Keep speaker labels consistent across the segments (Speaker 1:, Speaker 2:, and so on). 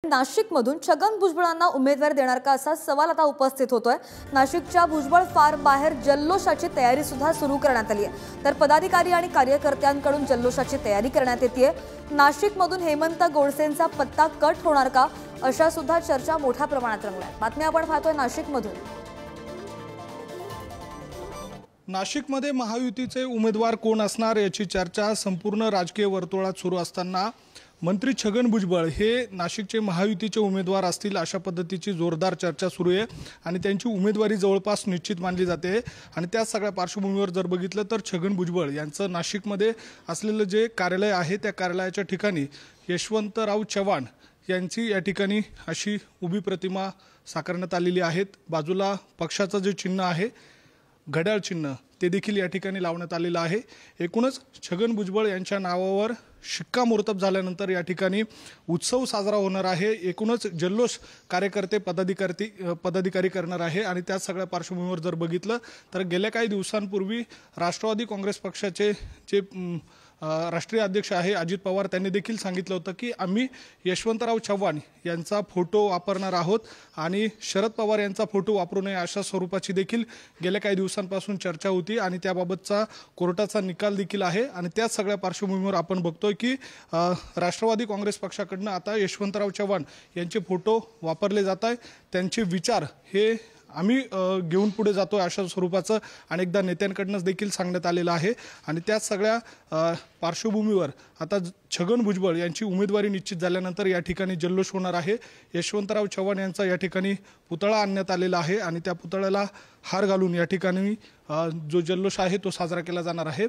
Speaker 1: नाशिकमधून छगन भुजबळांना उमेदवारी देणार का असा सवाल आता उपस्थित होतोय। नाशिकच्या भुजबळ फार्म बाहेर जल्लोषाची तयारी सुद्धा सुरू करण्यात आली आहे, तर पदाधिकारी आणि कार्यकर्त्यांकडून जल्लोषाची तयारी करण्यात येते। नाशिकमधून हेमंत गोडसेंचा पत्ता कट होणार का अशा सुद्धा चर्चा मोठ्या प्रमाणात रंगल्या। बातमी आपण पाहतोय नाशिकमधून।
Speaker 2: नाशिकमध्ये महायुतीचे उमेदवार कोण असणार याची चर्चा संपूर्ण राजकीय वर्तुळात सुरू असताना मंत्री छगन भुजबळ हे नाशिकचे महायुतीचे उमेदवार असतील अशा पद्धतीची जोरदार चर्चा सुरू आहे आणि त्यांची उमेदवारी जवळपास निश्चित मानली जाते। आणि त्या सगळ्या पार्श्वभूमीवर जर बघितलं तर छगन भुजबळ यांचं नाशिकमध्ये असलेलं जे कार्यालय आहे त्या कार्यालयाच्या ठिकाणी यशवंतराव चव्हाण यांची या ठिकाणी अशी उभी प्रतिमा साकारण्यात आलेली आहे। बाजूला पक्षाचं जे चिन्ह आहे घड्याळ चिन्ह ते देखील या ठिकाणी लावण्यात आलेलं आहे। एकूणच छगन भुजबळ यांच्या नावावर शिक्कामोर्तब झाल्यानंतर या ठिकाणी उत्सव साजरा होणार आहे। एकूणच जल्लोष कार्यकर्ते पदाधिकारी करणार आहे। आणि त्या सगळ्या पार्श्वभूमीवर जर बघितलं तर गेल्या काही दिवसांपूर्वी राष्ट्रवादी काँग्रेस पक्षाचे जे राष्ट्रीय अध्यक्ष आहे अजित पवार त्यांनी देखील सांगितलं होतं की आम्ही यशवंतराव चव्हाण यांचा फोटो वापरणार आहोत आणि शरद पवार यांचा फोटो वापरू नये अशा स्वरूपाची देखील गेल्या काही दिवसांपासून चर्चा होती आणि त्याबाबतचा कोर्टाचा निकाल देखील आहे। आणि त्या सगळ्या पार्श्वभूमीवर आपण बघतोय की राष्ट्रवादी काँग्रेस पक्षाकडून आता यशवंतराव चव्हाण यांचे फोटो वापरले जात आहे। त्यांचे विचार हे आम्ही घेऊन पुढे जातो अशा स्वरूपाचं अनेकदा नेत्यांकडूनच देखील सांगण्यात आलेलं आहे। आणि त्या सगळ्या पार्श्वभूमीवर आता छगन भुजबळ यांची उमेदवारी निश्चित झाल्यानंतर या ठिकाणी जल्लोष होणार आहे। यशवंतराव चव्हाण यांचा या ठिकाणी पुतळा आणण्यात आलेला आहे आणि त्या पुतळ्याला हार घालून या ठिकाणी जो जल्लोष आहे तो साजरा केला जाणार आहे।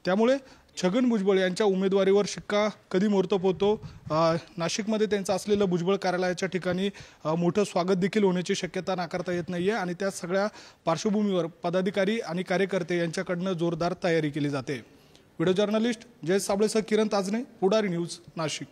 Speaker 2: त्यामुळे छगन भुजबळ यांच्या उमेदवारीवर शिक्का कधी मोर्तब होतो, नाशिकमध्ये त्यांचं असलेलं भुजबळ कार्यालयाच्या ठिकाणी मोठं स्वागत देखील होण्याची शक्यता नाकारता येत नाहीये। आणि त्या सगळ्या पार्श्वभूमीवर पदाधिकारी आणि कार्यकर्ते यांच्याकडनं जोरदार तयारी केली जाते। व्हिडिओ जर्नलिस्ट जय साबळेसह किरण ताजने, पुढारी न्यूज, नाशिक।